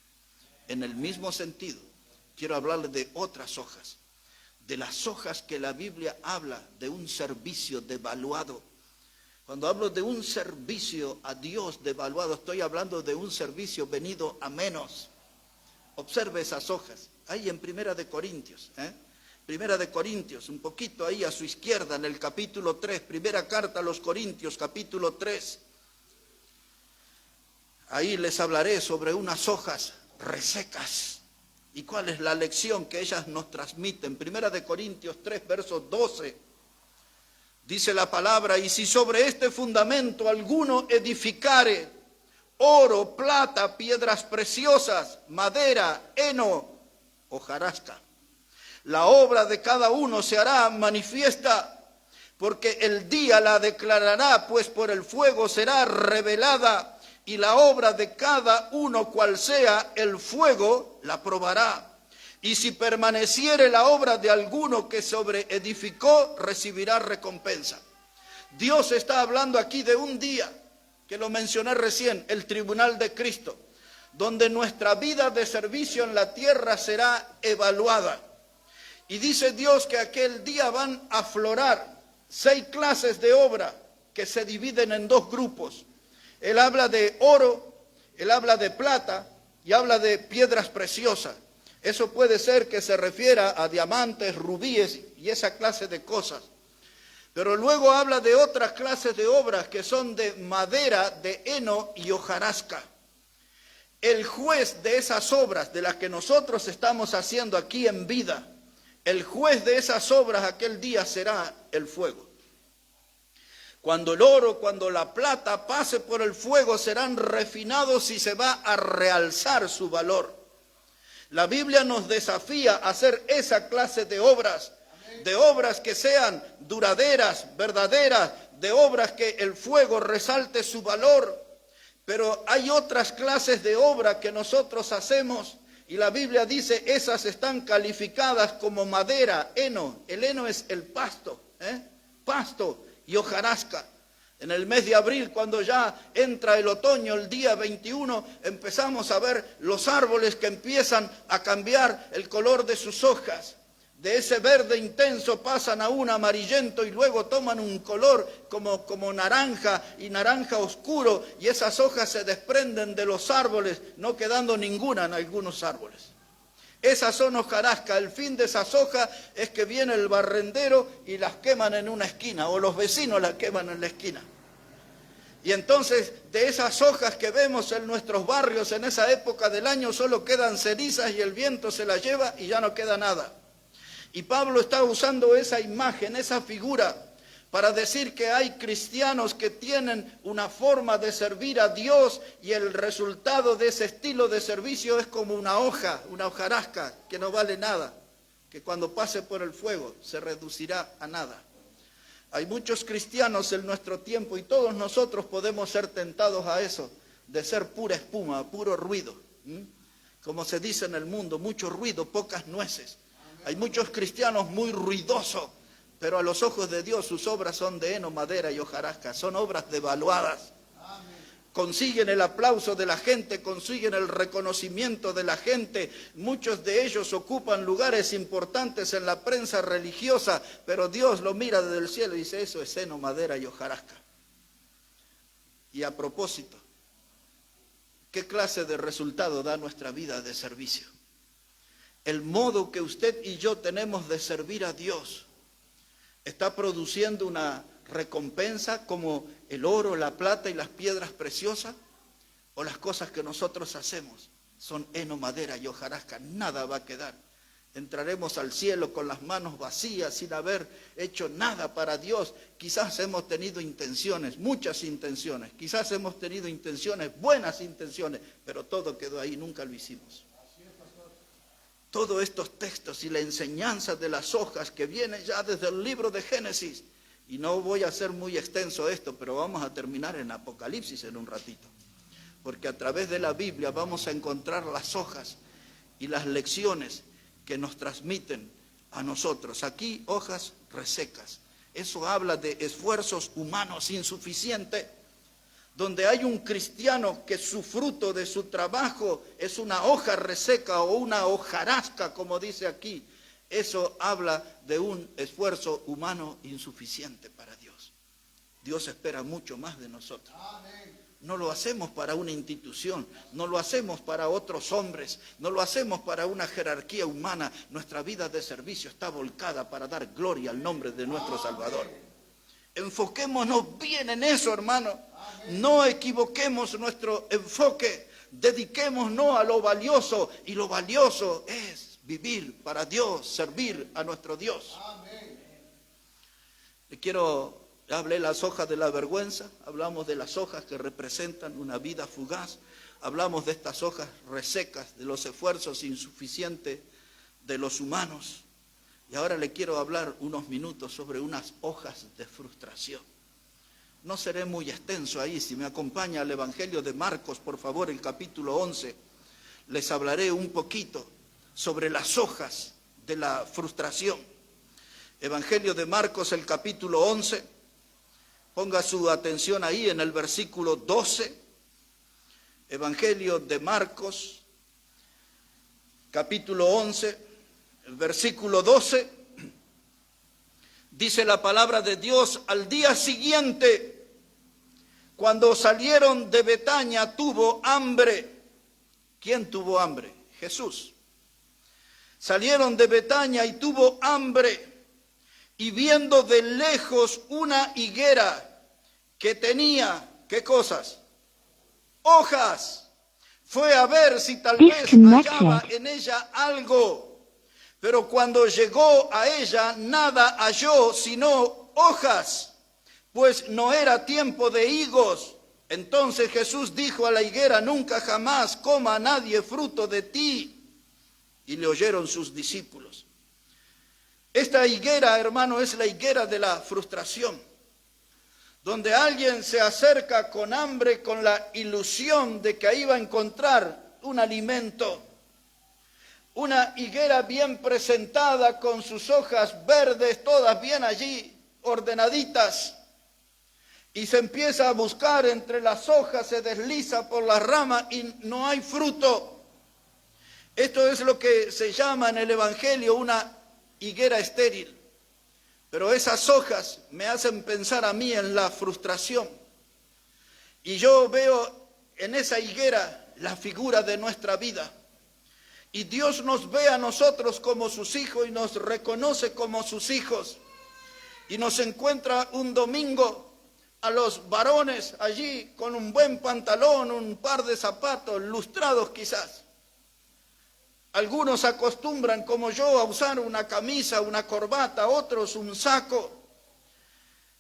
En el mismo sentido, quiero hablarles de otras hojas, de las hojas que la Biblia habla de un servicio devaluado. Cuando hablo de un servicio a Dios devaluado, estoy hablando de un servicio venido a menos. Observe esas hojas, ahí en Primera de Corintios, Primera de Corintios, un poquito ahí a su izquierda, en el capítulo 3, primera carta a los Corintios, capítulo 3. Ahí les hablaré sobre unas hojas resecas. ¿Y cuál es la lección que ellas nos transmiten? Primera de Corintios 3, verso 12. Dice la palabra, y si sobre este fundamento alguno edificare, oro, plata, piedras preciosas, madera, heno, hojarasca. La obra de cada uno se hará manifiesta, porque el día la declarará, pues por el fuego será revelada, y la obra de cada uno, cual sea, el fuego la probará. Y si permaneciere la obra de alguno que sobreedificó, recibirá recompensa. Dios está hablando aquí de un día, que lo mencioné recién, el tribunal de Cristo, donde nuestra vida de servicio en la tierra será evaluada. Y dice Dios que aquel día van a aflorar 6 clases de obra que se dividen en 2 grupos. Él habla de oro, él habla de plata y habla de piedras preciosas. Eso puede ser que se refiera a diamantes, rubíes y esa clase de cosas. Pero luego habla de otras clases de obras que son de madera, de heno y hojarasca. El juez de esas obras de las que nosotros estamos haciendo aquí en vida, el juez de esas obras aquel día será el fuego. Cuando el oro, cuando la plata pase por el fuego, serán refinados y se va a realzar su valor. La Biblia nos desafía a hacer esa clase de obras que sean duraderas, verdaderas, de obras que el fuego resalte su valor. Pero hay otras clases de obras que nosotros hacemos y la Biblia dice esas están calificadas como madera, heno. El heno es el pasto, pasto y hojarasca. En el mes de abril, cuando ya entra el otoño, el día 21, empezamos a ver los árboles que empiezan a cambiar el color de sus hojas. De ese verde intenso pasan a un amarillento y luego toman un color como naranja y naranja oscuro, y esas hojas se desprenden de los árboles, no quedando ninguna en algunos árboles. Esas son hojarasca. El fin de esas hojas es que viene el barrendero y las queman en una esquina, o los vecinos las queman en la esquina. Y entonces de esas hojas que vemos en nuestros barrios en esa época del año solo quedan cenizas y el viento se las lleva y ya no queda nada. Y Pablo está usando esa imagen, esa figura, para decir que hay cristianos que tienen una forma de servir a Dios y el resultado de ese estilo de servicio es como una hoja, una hojarasca que no vale nada, que cuando pase por el fuego se reducirá a nada. Hay muchos cristianos en nuestro tiempo y todos nosotros podemos ser tentados a eso, de ser pura espuma, puro ruido. Como se dice en el mundo, mucho ruido, pocas nueces. Hay muchos cristianos muy ruidosos, pero a los ojos de Dios sus obras son de heno, madera y hojarasca. Son obras devaluadas. Consiguen el aplauso de la gente, consiguen el reconocimiento de la gente. Muchos de ellos ocupan lugares importantes en la prensa religiosa, pero Dios lo mira desde el cielo y dice, eso es heno, madera y hojarasca. Y a propósito, ¿qué clase de resultado da nuestra vida de servicio? El modo que usted y yo tenemos de servir a Dios está produciendo una recompensa como el oro, la plata y las piedras preciosas, o las cosas que nosotros hacemos son heno, madera y hojarasca. Nada va a quedar. Entraremos al cielo con las manos vacías sin haber hecho nada para Dios. Quizás hemos tenido intenciones, muchas intenciones, quizás hemos tenido intenciones, buenas intenciones, pero todo quedó ahí, nunca lo hicimos. Todos estos textos y la enseñanza de las hojas que vienen ya desde el libro de Génesis, y no voy a hacer muy extenso esto, pero vamos a terminar en Apocalipsis en un ratito, porque a través de la Biblia vamos a encontrar las hojas y las lecciones que nos transmiten a nosotros. Aquí hojas resecas, eso habla de esfuerzos humanos insuficientes, donde hay un cristiano que su fruto de su trabajo es una hoja reseca o una hojarasca, como dice aquí. Eso habla de un esfuerzo humano insuficiente para Dios. Dios espera mucho más de nosotros. No lo hacemos para una institución, no lo hacemos para otros hombres, no lo hacemos para una jerarquía humana. Nuestra vida de servicio está volcada para dar gloria al nombre de nuestro Salvador. Enfoquémonos bien en eso, hermano. No equivoquemos nuestro enfoque. Dediquémonos a lo valioso, y lo valioso es vivir para Dios, servir a nuestro Dios. Le quiero Hablé las hojas de la vergüenza, hablamos de las hojas que representan una vida fugaz, hablamos de estas hojas resecas, de los esfuerzos insuficientes de los humanos. Y ahora le quiero hablar unos minutos sobre unas hojas de frustración. No seré muy extenso ahí, si me acompaña al Evangelio de Marcos, por favor, el capítulo 11, les hablaré un poquito sobre las hojas de la frustración. Evangelio de Marcos, el capítulo 11, ponga su atención ahí en el versículo 12. Evangelio de Marcos, capítulo 11, el versículo 12, dice la palabra de Dios: al día siguiente, cuando salieron de Betania, tuvo hambre. ¿Quién tuvo hambre? Jesús. Salieron de Betania y tuvo hambre, y viendo de lejos una higuera que tenía, ¿qué cosas? Hojas. Fue a ver si tal vez hallaba en ella algo, pero cuando llegó a ella nada halló sino hojas, pues no era tiempo de higos. Entonces Jesús dijo a la higuera: nunca jamás coma nadie fruto de ti. Y le oyeron sus discípulos. Esta higuera, hermano, es la higuera de la frustración, donde alguien se acerca con hambre, con la ilusión de que ahí va a encontrar un alimento. Una higuera bien presentada, con sus hojas verdes, todas bien allí ordenaditas. Y se empieza a buscar entre las hojas, se desliza por las ramas y no hay fruto. Esto es lo que se llama en el Evangelio una higuera estéril. Pero esas hojas me hacen pensar a mí en la frustración. Y yo veo en esa higuera la figura de nuestra vida. Y Dios nos ve a nosotros como sus hijos y nos reconoce como sus hijos. Y nos encuentra un domingo a los varones allí con un buen pantalón, un par de zapatos lustrados quizás. Algunos acostumbran, como yo, a usar una camisa, una corbata, otros un saco.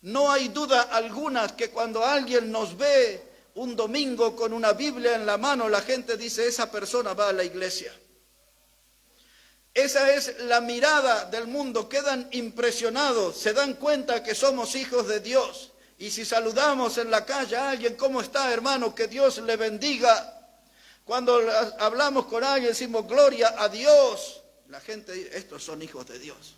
No hay duda alguna que cuando alguien nos ve un domingo con una Biblia en la mano, la gente dice: esa persona va a la iglesia. Esa es la mirada del mundo, quedan impresionados, se dan cuenta que somos hijos de Dios. Y si saludamos en la calle a alguien: ¿cómo está, hermano? Que Dios le bendiga. Cuando hablamos con alguien decimos: gloria a Dios. La gente dice: estos son hijos de Dios.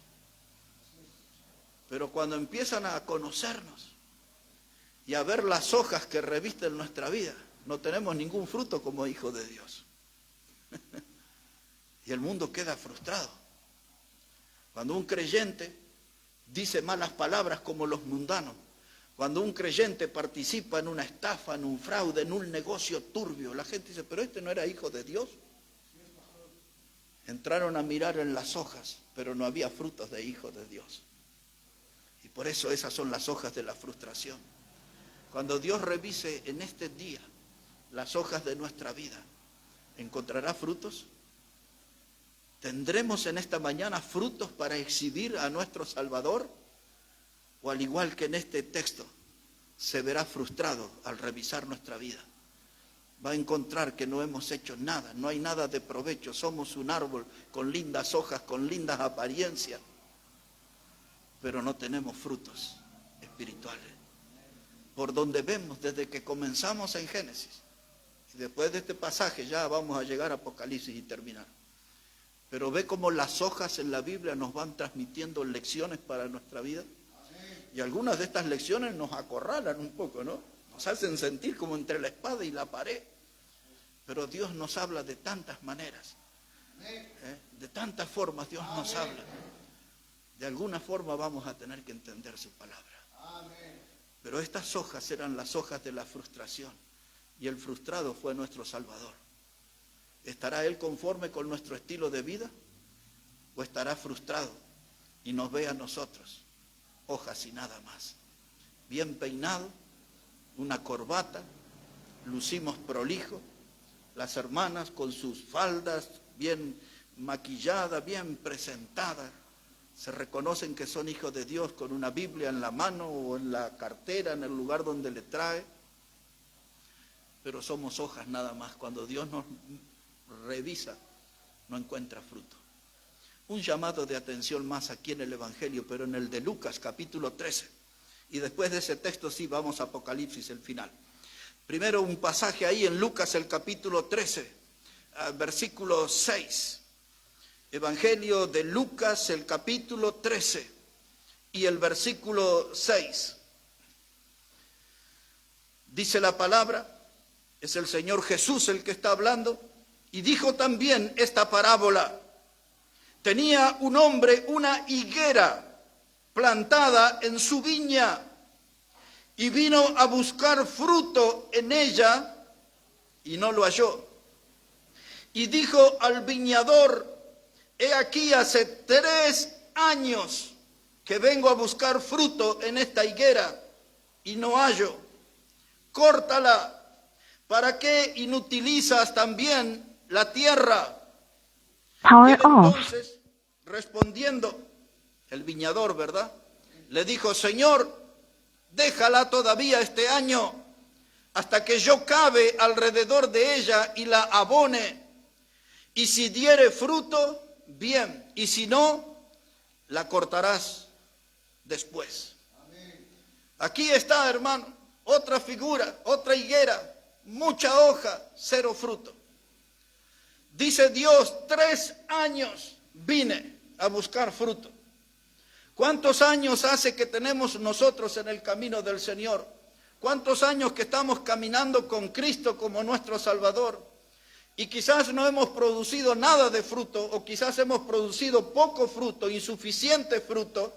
Pero cuando empiezan a conocernos y a ver las hojas que revisten nuestra vida, no tenemos ningún fruto como hijos de Dios. Y el mundo queda frustrado. Cuando un creyente dice malas palabras como los mundanos, cuando un creyente participa en una estafa, en un fraude, en un negocio turbio, la gente dice: pero este no era hijo de Dios. Entraron a mirar en las hojas, pero no había frutos de hijos de Dios. Y por eso esas son las hojas de la frustración. Cuando Dios revise en este día las hojas de nuestra vida, ¿encontrará frutos? ¿Tendremos en esta mañana frutos para exhibir a nuestro Salvador? O al igual que en este texto, se verá frustrado al revisar nuestra vida. Va a encontrar que no hemos hecho nada, no hay nada de provecho. Somos un árbol con lindas hojas, con lindas apariencias, pero no tenemos frutos espirituales. Por donde vemos desde que comenzamos en Génesis, y después de este pasaje ya vamos a llegar a Apocalipsis y terminar. Pero ve cómo las hojas en la Biblia nos van transmitiendo lecciones para nuestra vida. Y algunas de estas lecciones nos acorralan un poco, ¿no? Nos hacen sentir como entre la espada y la pared. Pero Dios nos habla de tantas maneras. De tantas formas Dios nos habla. De alguna forma vamos a tener que entender su palabra. Pero estas hojas eran las hojas de la frustración. Y el frustrado fue nuestro Salvador. ¿Estará Él conforme con nuestro estilo de vida? ¿O estará frustrado y nos ve a nosotros hojas y nada más? Bien peinado, una corbata, lucimos prolijo, las hermanas con sus faldas bien maquilladas, bien presentadas, se reconocen que son hijos de Dios con una Biblia en la mano o en la cartera, en el lugar donde le trae, pero somos hojas nada más. Cuando Dios nos revisa, no encuentra fruto. Un llamado de atención más aquí en el Evangelio, pero en el de Lucas, capítulo 13. Y después de ese texto sí vamos a Apocalipsis, el final. Primero un pasaje ahí en Lucas, el capítulo 13, versículo 6. Evangelio de Lucas, el capítulo 13 y el versículo 6. Dice la palabra, es el Señor Jesús el que está hablando, y dijo también esta parábola. Tenía un hombre una higuera plantada en su viña y vino a buscar fruto en ella y no lo halló. Y dijo al viñador: he aquí hace 3 años que vengo a buscar fruto en esta higuera y no hallo. Córtala. ¿Para qué inutilizas también la tierra? Power Y él off. entonces, respondiendo, el viñador, ¿verdad?, le dijo: Señor, déjala todavía este año, hasta que yo cabe alrededor de ella y la abone. Y si diere fruto, bien, y si no, la cortarás después. Aquí está, hermano, otra figura, otra higuera, mucha hoja, 0 fruto. Dice Dios: 3 años vine a buscar fruto. ¿Cuántos años hace que tenemos nosotros en el camino del Señor? ¿Cuántos años que estamos caminando con Cristo como nuestro Salvador? Y quizás no hemos producido nada de fruto, o quizás hemos producido poco fruto, insuficiente fruto.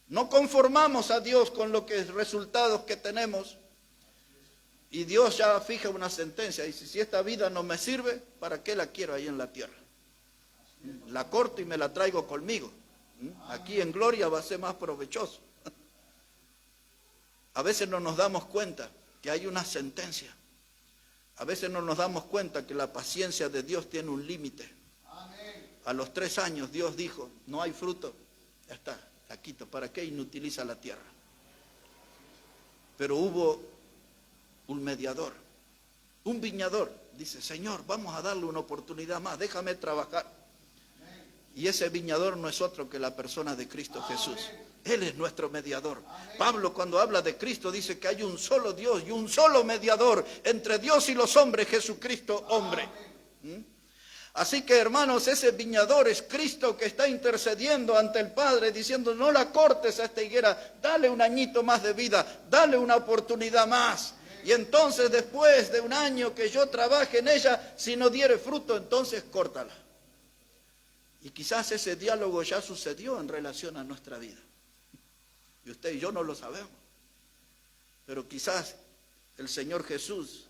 No conformamos a Dios con los resultados que tenemos. Y Dios ya fija una sentencia, dice: si esta vida no me sirve, ¿para qué la quiero ahí en la tierra? La corto y me la traigo conmigo. Aquí en gloria va a ser más provechoso. A veces no nos damos cuenta que hay una sentencia. A veces no nos damos cuenta que la paciencia de Dios tiene un límite. A los 3 años Dios dijo: no hay fruto, ya está, la quito. ¿Para qué inutiliza la tierra? Pero hubo un mediador, un viñador. Dice: Señor, vamos a darle una oportunidad más, déjame trabajar. Y ese viñador no es otro que la persona de Cristo Jesús. Él es nuestro mediador. Pablo, cuando habla de Cristo, dice que hay un solo Dios y un solo mediador entre Dios y los hombres, Jesucristo hombre. Así que, hermanos, ese viñador es Cristo, que está intercediendo ante el Padre, diciendo: no la cortes a esta higuera, dale un añito más de vida, dale una oportunidad más. Y entonces, después de 1 año que yo trabaje en ella, si no diere fruto, entonces córtala. Y quizás ese diálogo ya sucedió en relación a nuestra vida. Y usted y yo no lo sabemos. Pero quizás el Señor Jesús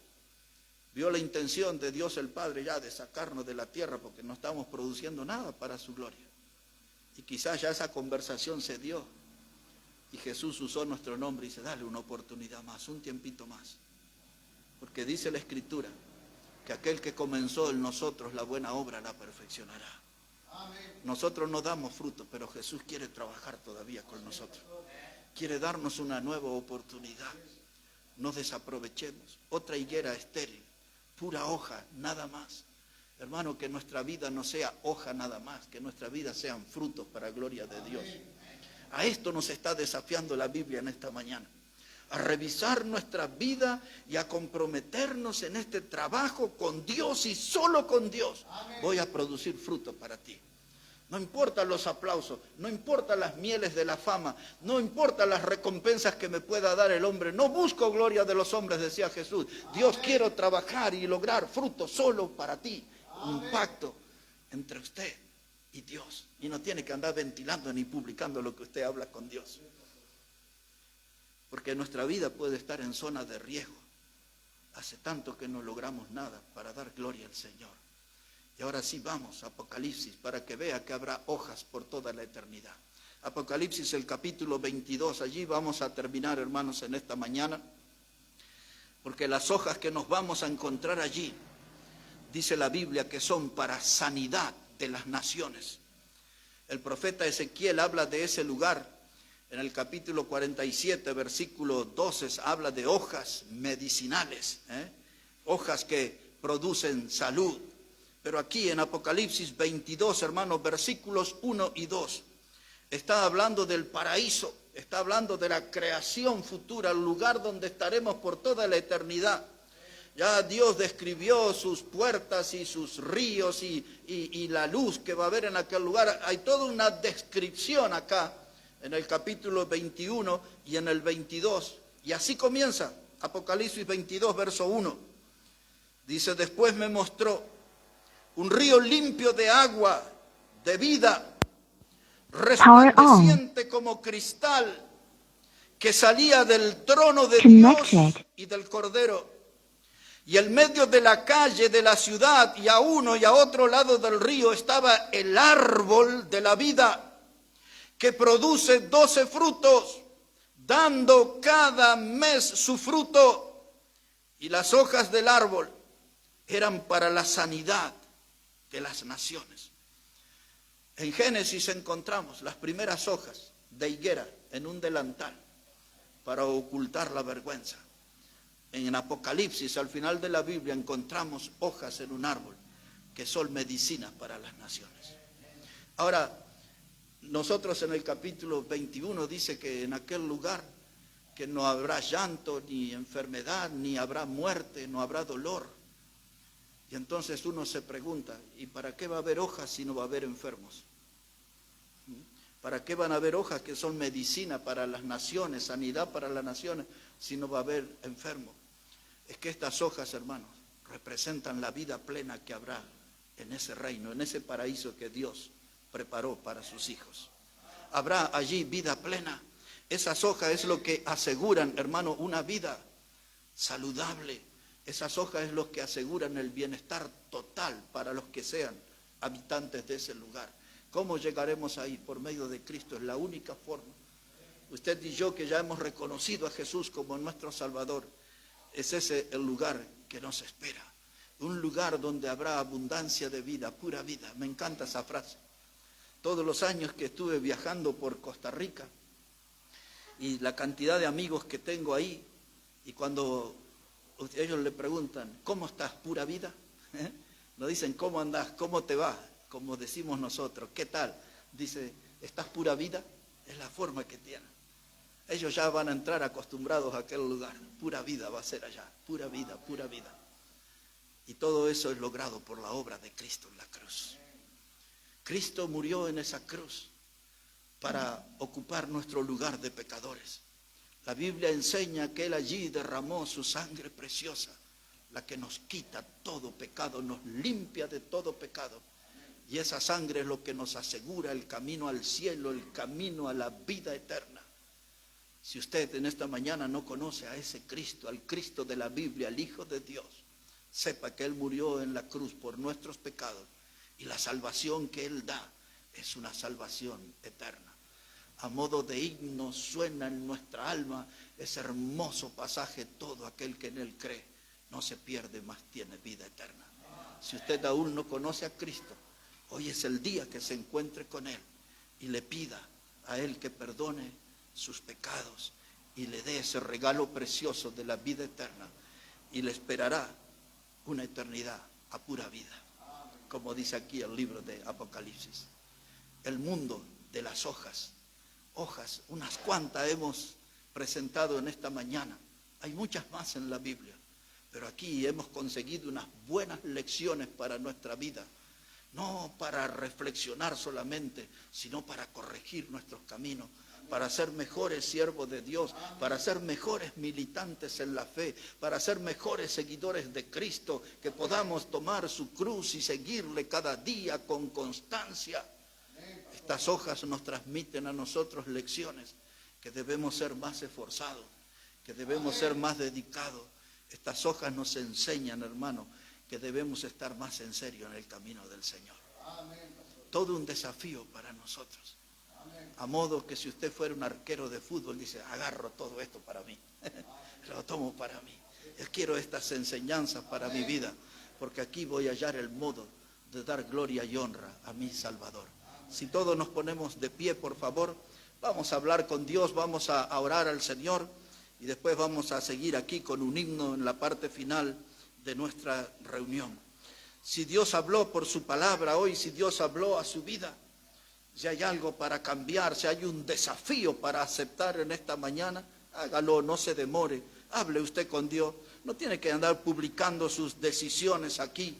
vio la intención de Dios el Padre ya de sacarnos de la tierra, porque no estamos produciendo nada para su gloria. Y quizás ya esa conversación se dio. Y Jesús usó nuestro nombre y dice: dale una oportunidad más, un tiempito más. Porque dice la Escritura que aquel que comenzó en nosotros la buena obra la perfeccionará. Nosotros no damos fruto, pero Jesús quiere trabajar todavía con nosotros. Quiere darnos una nueva oportunidad. No desaprovechemos. Otra higuera estéril, pura hoja, nada más. Hermano, que nuestra vida no sea hoja nada más, que nuestra vida sean frutos para gloria de Dios. A esto nos está desafiando la Biblia en esta mañana. A revisar nuestra vida y a comprometernos en este trabajo con Dios y solo con Dios. Voy a producir fruto para ti. No importa los aplausos, no importa las mieles de la fama, no importa las recompensas que me pueda dar el hombre. No busco gloria de los hombres, decía Jesús. Dios, quiero trabajar y lograr fruto solo para ti. Un pacto entre usted y Dios. Y no tiene que andar ventilando ni publicando lo que usted habla con Dios. Porque nuestra vida puede estar en zona de riesgo. Hace tanto que no logramos nada para dar gloria al Señor. Y ahora sí vamos a Apocalipsis para que vea que habrá hojas por toda la eternidad. Apocalipsis, el capítulo 22, allí vamos a terminar, hermanos, en esta mañana. Porque las hojas que nos vamos a encontrar allí, dice la Biblia, que son para sanidad de las naciones. El profeta Ezequiel habla de ese lugar. En el capítulo 47, versículo 12, habla de hojas medicinales, hojas que producen salud. Pero aquí en Apocalipsis 22, hermanos, versículos 1 y 2, está hablando del paraíso, está hablando de la creación futura, el lugar donde estaremos por toda la eternidad. Ya Dios describió sus puertas y sus ríos y la luz que va a haber en aquel lugar. Hay toda una descripción acá en el capítulo 21 y en el 22. Y así comienza Apocalipsis 22, verso 1. Dice, después me mostró un río limpio de agua, de vida, resplandeciente como cristal, que salía del trono de Dios y del Cordero. Y en medio de la calle de la ciudad y a uno y a otro lado del río estaba el árbol de la vida, que produce 12 frutos, dando cada mes su fruto. Y las hojas del árbol eran para la sanidad de las naciones. En Génesis encontramos las primeras hojas de higuera en un delantal para ocultar la vergüenza. En Apocalipsis, al final de la Biblia, encontramos hojas en un árbol que son medicinas para las naciones. Ahora, nosotros en el capítulo 21 dice que en aquel lugar que no habrá llanto, ni enfermedad, ni habrá muerte, no habrá dolor. Y entonces uno se pregunta, ¿y para qué va a haber hojas si no va a haber enfermos? ¿Para qué van a haber hojas que son medicina para las naciones, sanidad para las naciones, si no va a haber enfermos? Es que estas hojas, hermanos, representan la vida plena que habrá en ese reino, en ese paraíso que Dios preparó para sus hijos. Habrá allí vida plena. Esas hojas es lo que aseguran, hermano, una vida saludable. Esas hojas es lo que aseguran el bienestar total para los que sean habitantes de ese lugar. ¿Cómo llegaremos ahí? Por medio de Cristo, es la única forma. Usted y yo que ya hemos reconocido a Jesús como nuestro Salvador, es ese el lugar que nos espera. Un lugar donde habrá abundancia de vida, pura vida. Me encanta esa frase. Todos los años que estuve viajando por Costa Rica y la cantidad de amigos que tengo ahí, y cuando ellos le preguntan, ¿cómo estás? ¿Pura vida? No dicen, ¿cómo andás? ¿Cómo te va? Como decimos nosotros, ¿qué tal? Dice, ¿estás pura vida? Es la forma que tienen. Ellos ya van a entrar acostumbrados a aquel lugar. Pura vida va a ser allá, pura vida, pura vida. Y todo eso es logrado por la obra de Cristo en la cruz. Cristo murió en esa cruz para ocupar nuestro lugar de pecadores. La Biblia enseña que Él allí derramó su sangre preciosa, la que nos quita todo pecado, nos limpia de todo pecado. Y esa sangre es lo que nos asegura el camino al cielo, el camino a la vida eterna. Si usted en esta mañana no conoce a ese Cristo, al Cristo de la Biblia, al Hijo de Dios, sepa que Él murió en la cruz por nuestros pecados. Y la salvación que Él da es una salvación eterna. A modo de himno suena en nuestra alma ese hermoso pasaje, todo aquel que en Él cree no se pierde, mas tiene vida eterna. Si usted aún no conoce a Cristo, hoy es el día que se encuentre con Él y le pida a Él que perdone sus pecados y le dé ese regalo precioso de la vida eterna, y le esperará una eternidad a pura vida. Como dice aquí el libro de Apocalipsis, el mundo de las hojas, unas cuantas hemos presentado en esta mañana. Hay muchas más en la Biblia, pero aquí hemos conseguido unas buenas lecciones para nuestra vida, no para reflexionar solamente, sino para corregir nuestros caminos, para ser mejores siervos de Dios, para ser mejores militantes en la fe, para ser mejores seguidores de Cristo, que podamos tomar su cruz y seguirle cada día con constancia. Estas hojas nos transmiten a nosotros lecciones, que debemos ser más esforzados, que debemos ser más dedicados. Estas hojas nos enseñan, hermano, que debemos estar más en serio en el camino del Señor. Todo un desafío para nosotros. A modo que si usted fuera un arquero de fútbol, dice, agarro todo esto para mí, lo tomo para mí. Yo quiero estas enseñanzas para mi vida, porque aquí voy a hallar el modo de dar gloria y honra a mi Salvador. Si todos nos ponemos de pie, por favor, vamos a hablar con Dios, vamos a orar al Señor y después vamos a seguir aquí con un himno en la parte final de nuestra reunión. Si Dios habló por su palabra hoy, si Dios habló a su vida, si hay algo para cambiar, si hay un desafío para aceptar en esta mañana, hágalo, no se demore, hable usted con Dios. No tiene que andar publicando sus decisiones aquí.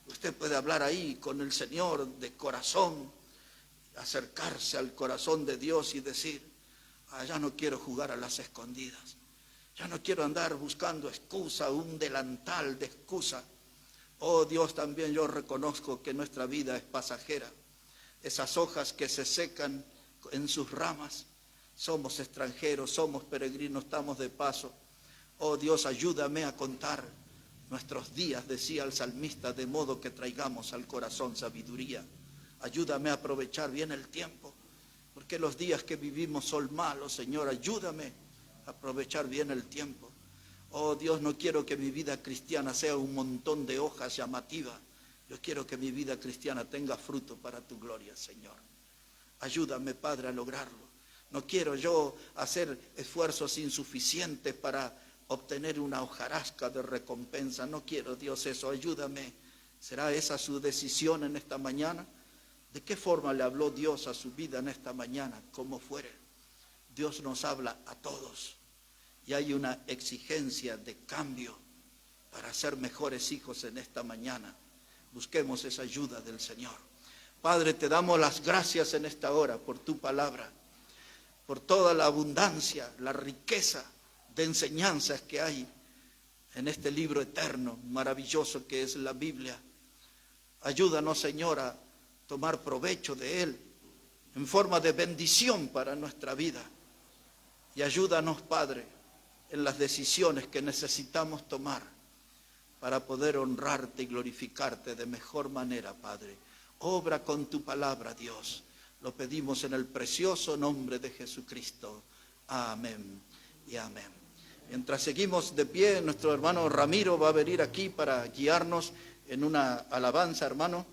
Usted puede hablar ahí con el Señor de corazón, acercarse al corazón de Dios y decir, ya no quiero jugar a las escondidas, ya no quiero andar buscando excusa, un delantal de excusa. Oh Dios, también yo reconozco que nuestra vida es pasajera. Esas hojas que se secan en sus ramas, somos extranjeros, somos peregrinos, estamos de paso. Oh Dios, ayúdame a contar nuestros días, decía el salmista, de modo que traigamos al corazón sabiduría. Ayúdame a aprovechar bien el tiempo, porque los días que vivimos son malos, Señor. Ayúdame a aprovechar bien el tiempo. Oh Dios, no quiero que mi vida cristiana sea un montón de hojas llamativas. Yo quiero que mi vida cristiana tenga fruto para tu gloria, Señor. Ayúdame, Padre, a lograrlo. No quiero yo hacer esfuerzos insuficientes para obtener una hojarasca de recompensa. No quiero, Dios, eso. Ayúdame. ¿Será esa su decisión en esta mañana? ¿De qué forma le habló Dios a su vida en esta mañana? Como fuere. Dios nos habla a todos. Y hay una exigencia de cambio para ser mejores hijos en esta mañana. Busquemos esa ayuda del Señor. Padre, te damos las gracias en esta hora por tu palabra, por toda la abundancia, la riqueza de enseñanzas que hay en este libro eterno, maravilloso que es la Biblia. Ayúdanos, Señor, a tomar provecho de él en forma de bendición para nuestra vida. Y ayúdanos, Padre, en las decisiones que necesitamos tomar para poder honrarte y glorificarte de mejor manera, Padre. Obra con tu palabra, Dios. Lo pedimos en el precioso nombre de Jesucristo. Amén y amén. Mientras seguimos de pie, nuestro hermano Ramiro va a venir aquí para guiarnos en una alabanza, hermano.